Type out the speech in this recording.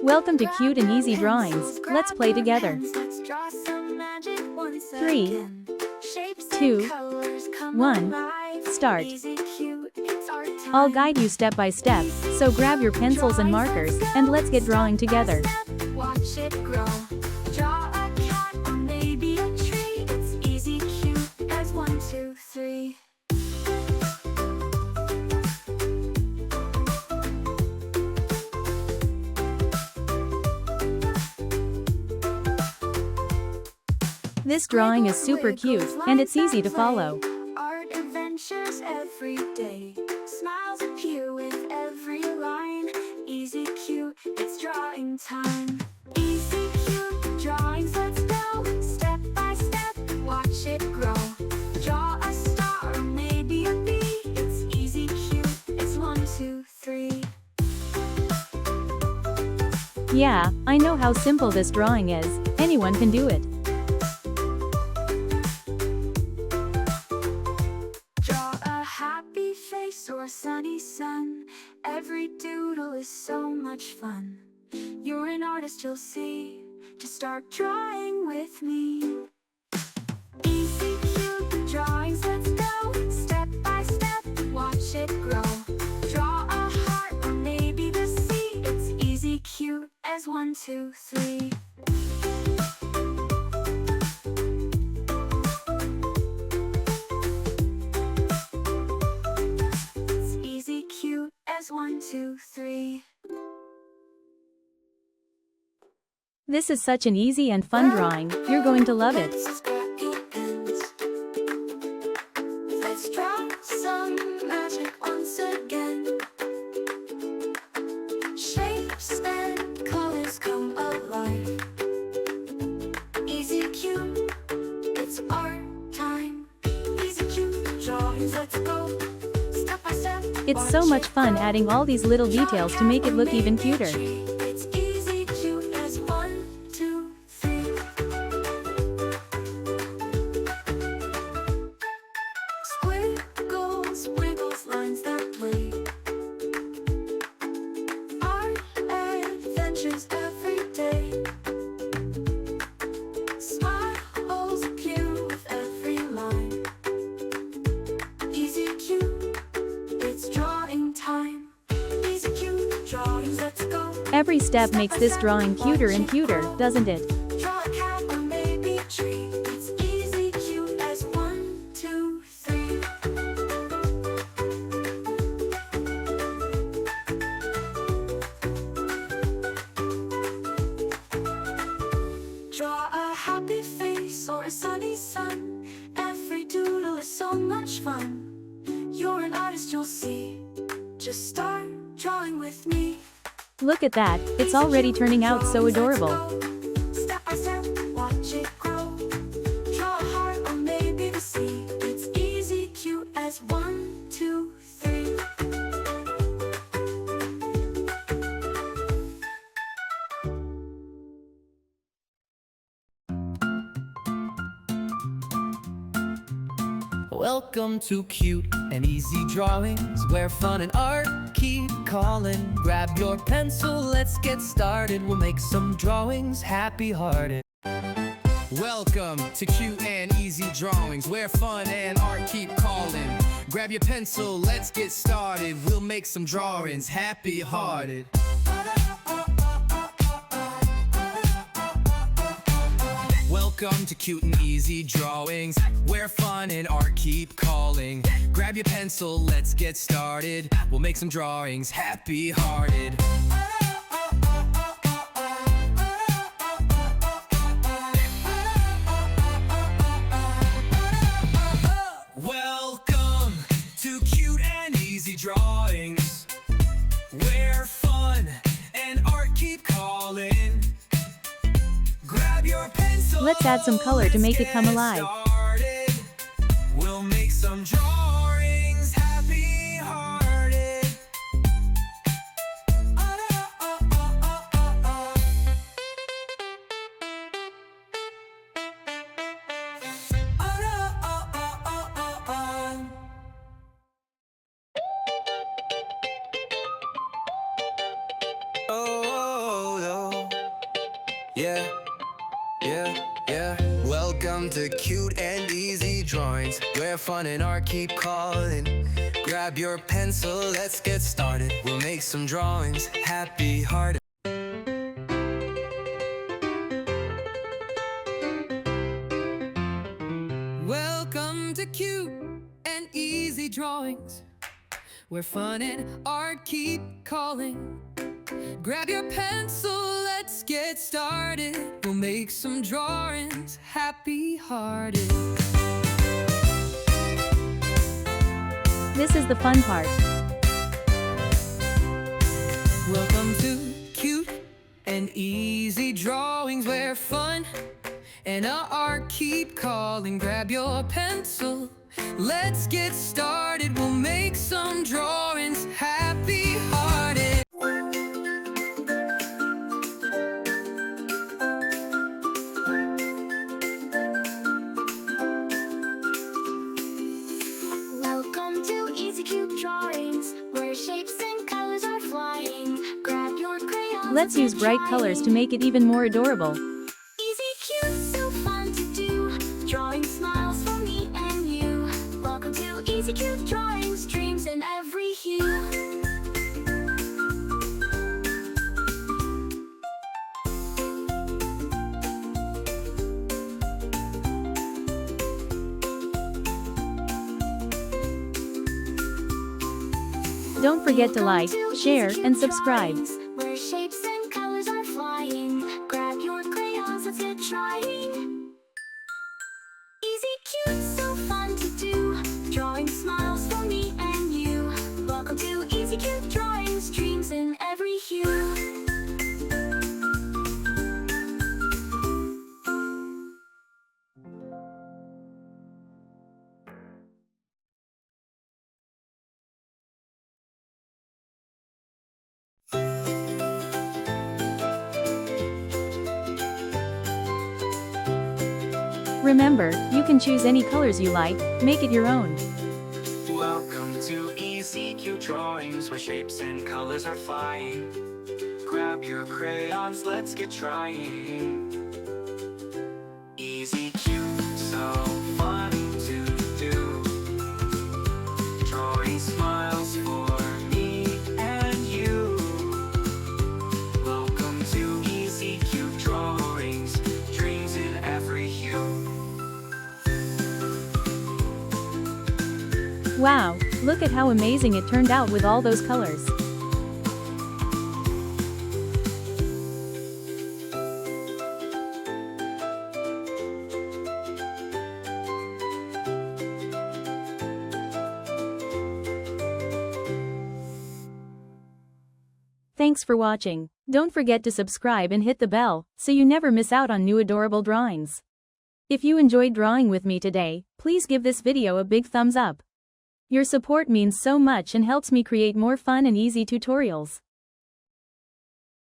Welcome to Cute and Easy Drawings. Let's play together. 3, 2, 1, start. I'll guide you step by step, so grab your pencils and markers, and let's get drawing together. Watch it grow. Draw a cat or maybe a tree. It's easy, cute as 1, 2, 3. This drawing is super cute, and it's easy to follow. Art adventures every day. Smiles appear with every line. Easy, cute, it's drawing time. Easy, cute, drawings, let's go. Step by step, watch it grow. Draw a star or maybe a bee. It's easy, cute, it's 1, 2, 3. Yeah, I know how simple this drawing is. Anyone can do it. Happy face or sunny sun. Every doodle is so much fun. You're an artist, you'll see. Just start drawing with me. Easy, cute drawings, let's go. Step by step, watch it grow. Draw a heart or maybe the sea. It's easy, cute as 1, 2, 3. As 1, 2, 3. This is such an easy and fun drawing. You're going to love it. Let's draw some magic once again. Shapes and colors come alive. Easy, cute, it's art time. Easy, cute drawings, let's go. It's so much fun adding all these little details to make it look even cuter. It's easy, cute as 1, 2, 3. Squiggles, wiggles, lines that play. Art adventures every day. Smiles appear with every line. Easy, cute, it's drawing time. Easy, cute drawings, let's go. Every step makes this drawing cuter and cuter, doesn't it? Draw a cat or maybe a tree. It's easy, cute as 1, 2, 3. Draw a happy face or a sunny sun. Every doodle is so much fun. You're an artist, you'll see. Just start drawing with me. Look at that, it's already turning out so adorable. Step by step, watch it grow. Draw a heart or maybe the sea. It's easy, cute as 1, 2, 3. Welcome to Cute and Easy Drawings, where fun and art keep calling. Grab your pencil, let's get started. We'll make some drawings happy-hearted. Welcome to Cute and Easy Drawings, where fun and art keep calling. Grab your pencil, let's get started. We'll make some drawings happy-hearted. Welcome to Cute and Easy Drawings, where fun and art keep calling. Grab your pencil, let's get started. We'll make some drawings happy-hearted. Welcome to Cute and Easy Drawings, where fun and art keep calling. Grab your pencil. Let's add some color to make it come alive. We'll make some drawings happy-hearted. Yeah, yeah. Welcome to Cute and Easy Drawings, where fun and art keep calling. Grab your pencil, let's get started. We'll make some drawings happy-hearted. Welcome to Cute and Easy Drawings, where fun and art keep calling. Grab your pencil, let's get started. We'll make some drawings happy-hearted. This is the fun part. Welcome to Cute and Easy Drawings, where fun and art keep calling. Grab your pencil, let's get started. We'll make some drawings happy-hearted. Welcome to Easy Cute Drawings, where shapes and colors are flying. Grab your crayons. Let's use bright colors to make it even more adorable. Easy Cute, so fun to do. Drawing smiles for me and you. Welcome to Easy Cute Drawings, dreams in every hue. Don't forget to like, share, and subscribe. Where shapes and colors are flying. Grab your crayons, let's get trying. Easy Cute, so fun to do. Drawing smiles for me and you. Welcome to Easy Cute Drawings, dreams in every hue. Remember, you can choose any colors you like, make it your own. Welcome to Easy Cute Drawings, where shapes and colors are flying. Grab your crayons, let's get trying. Easy Cute, so fun to do. Drawing smiles for me and you. Welcome to Easy Cute Drawings, dreams in every hue. Wow, look at how amazing it turned out with all those colors. Thanks for watching. Don't forget to subscribe and hit the bell, so you never miss out on new adorable drawings. If you enjoyed drawing with me today, please give this video a big thumbs up. Your support means so much and helps me create more fun and easy tutorials.